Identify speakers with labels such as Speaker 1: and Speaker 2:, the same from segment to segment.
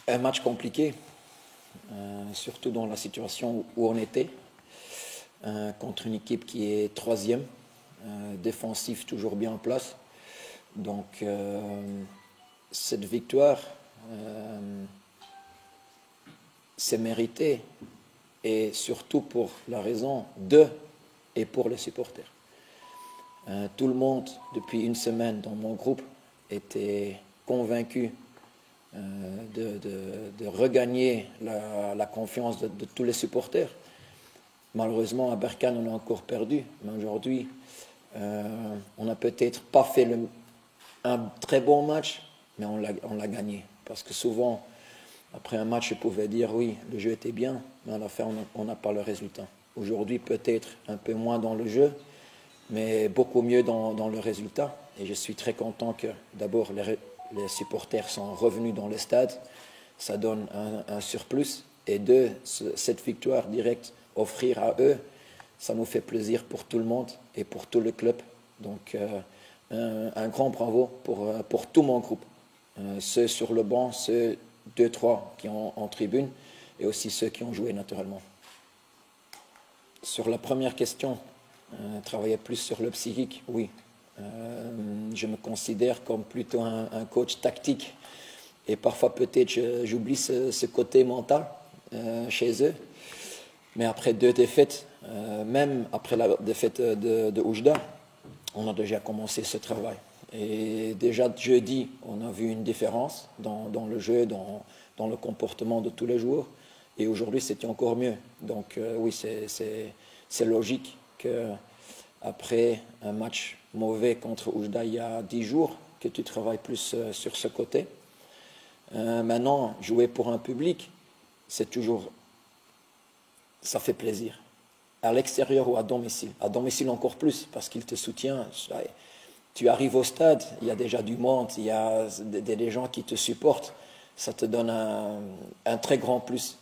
Speaker 1: Un match compliqué, surtout dans la situation où on était, contre une équipe qui est troisième, défensif toujours bien en place. Donc cette victoire, c'est mérité, et surtout pour la raison de et pour les supporters. Tout le monde, depuis une semaine dans mon groupe, était convaincu de regagner la confiance de tous les supporters. Malheureusement, à Berkane, on a encore perdu, mais aujourd'hui, on n'a peut-être pas fait un très bon match, mais on l'a gagné. Parce que souvent, après un match, je pouvais dire oui, le jeu était bien, mais à la fin, on n'a pas le résultat. Aujourd'hui, peut-être un peu moins dans le jeu, mais beaucoup mieux dans le résultat. Et je suis très content que d'abord les supporters sont revenus dans le stade, ça donne un surplus. Et deux, cette victoire directe, offrir à eux, ça nous fait plaisir pour tout le monde et pour tout le club. Donc un grand bravo pour tout mon groupe. Ceux sur le banc, ceux 2-3 qui sont en tribune, et aussi ceux qui ont joué naturellement. Sur la première question, travailler plus sur le psychique, oui. Je me considère comme plutôt un coach tactique, et parfois peut-être j'oublie ce côté mental chez eux. Mais après 2 défaites, même après la défaite de Oujda, on a déjà commencé ce travail. Et déjà jeudi, on a vu une différence dans le jeu, dans le comportement de tous les joueurs. Et aujourd'hui, c'était encore mieux. Donc oui, c'est logique qu'après un match mauvais contre Oujda il y a 10 jours, que tu travailles plus sur ce côté. Maintenant, jouer pour un public, c'est toujours... ça fait plaisir. À l'extérieur ou à domicile. À domicile encore plus, parce qu'il te soutient. Tu arrives au stade, il y a déjà du monde, il y a des gens qui te supportent. Ça te donne un très grand plus.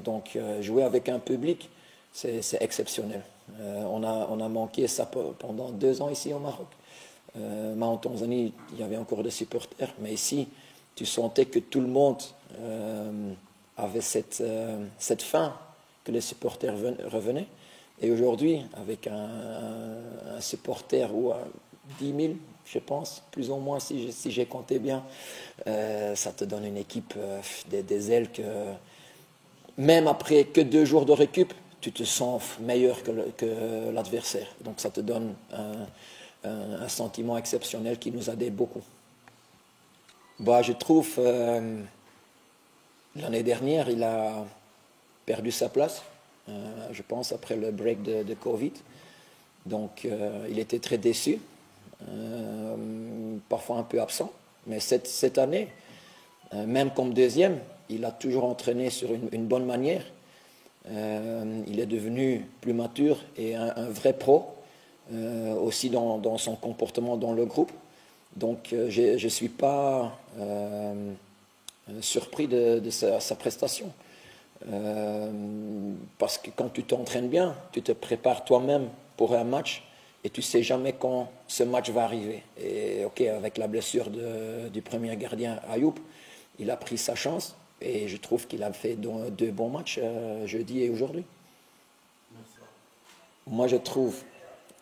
Speaker 1: Donc, jouer avec un public, c'est exceptionnel. On a manqué ça pendant 2 ans ici au Maroc. Mais en Tanzanie, il y avait encore des supporters. Mais ici, tu sentais que tout le monde avait cette faim que les supporters revenaient. Et aujourd'hui, avec un supporter ou 10 000, je pense, plus ou moins, si j'ai compté bien, ça te donne une équipe, des ailes que, même après que 2 jours de récup, tu te sens meilleur que l'adversaire. Donc ça te donne un sentiment exceptionnel qui nous aide beaucoup. Bah, je trouve, l'année dernière, il a perdu sa place. Je pense, après le break de Covid. Donc, il était très déçu, parfois un peu absent. Mais cette année, même comme deuxième, il a toujours entraîné sur une bonne manière. Il est devenu plus mature et un vrai pro, aussi dans son comportement dans le groupe. Donc, je ne suis pas surpris de sa prestation. Parce que quand tu t'entraînes bien, tu te prépares toi-même pour un match et tu ne sais jamais quand ce match va arriver. Et ok, avec la blessure du premier gardien Ayoub, il a pris sa chance et je trouve qu'il a fait 2 bons matchs jeudi et aujourd'hui. Moi je trouve,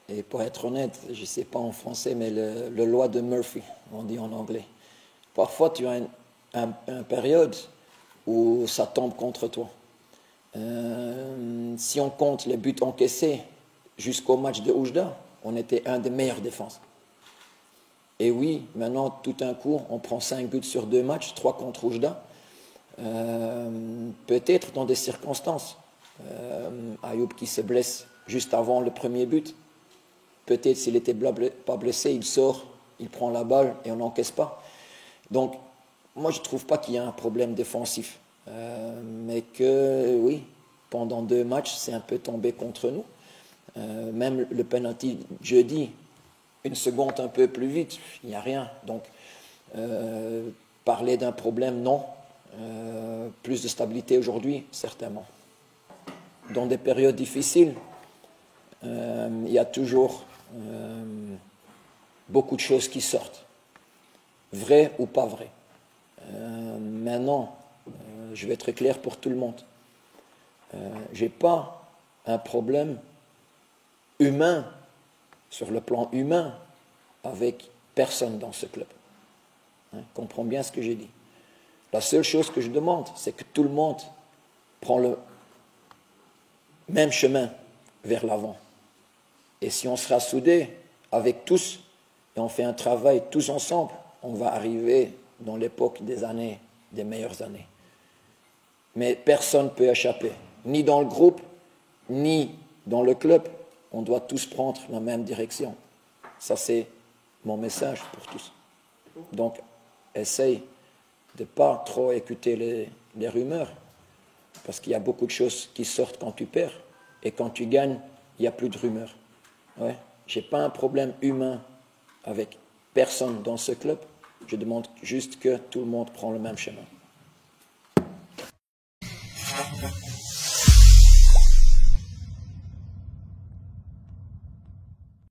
Speaker 1: et pour être honnête, je ne sais pas en français, mais le loi de Murphy, on dit en anglais. Parfois tu as une période où ça tombe contre toi. Si on compte les buts encaissés jusqu'au match de Oujda, on était un des meilleures défenses. Et oui, maintenant, tout un coup, on prend 5 buts sur 2 matchs, 3 contre Oujda. Peut-être dans des circonstances. Ayoub qui se blesse juste avant le premier but. Peut-être s'il n'était pas blessé, il sort, il prend la balle et on n'encaisse pas. Donc, moi, je ne trouve pas qu'il y a un problème défensif. Mais que, oui, pendant 2 matchs, c'est un peu tombé contre nous. Même le penalty jeudi, 1 seconde un peu plus vite, il n'y a rien. Donc, parler d'un problème, non. Plus de stabilité aujourd'hui, certainement. Dans des périodes difficiles, il y a toujours beaucoup de choses qui sortent, vraies ou pas vraies. Maintenant, je vais être clair pour tout le monde. Je n'ai pas un problème humain, sur le plan humain, avec personne dans ce club. Comprends bien ce que j'ai dit. La seule chose que je demande, c'est que tout le monde prend le même chemin vers l'avant. Et si on sera soudés avec tous, et on fait un travail tous ensemble, on va arriver dans l'époque des meilleures années. Mais personne ne peut échapper, ni dans le groupe, ni dans le club. On doit tous prendre la même direction. Ça, c'est mon message pour tous. Donc, essaye de ne pas trop écouter les rumeurs, parce qu'il y a beaucoup de choses qui sortent quand tu perds, et quand tu gagnes, il n'y a plus de rumeurs. Ouais. Je n'ai pas un problème humain avec personne dans ce club. Je demande juste que tout le monde prenne le même chemin.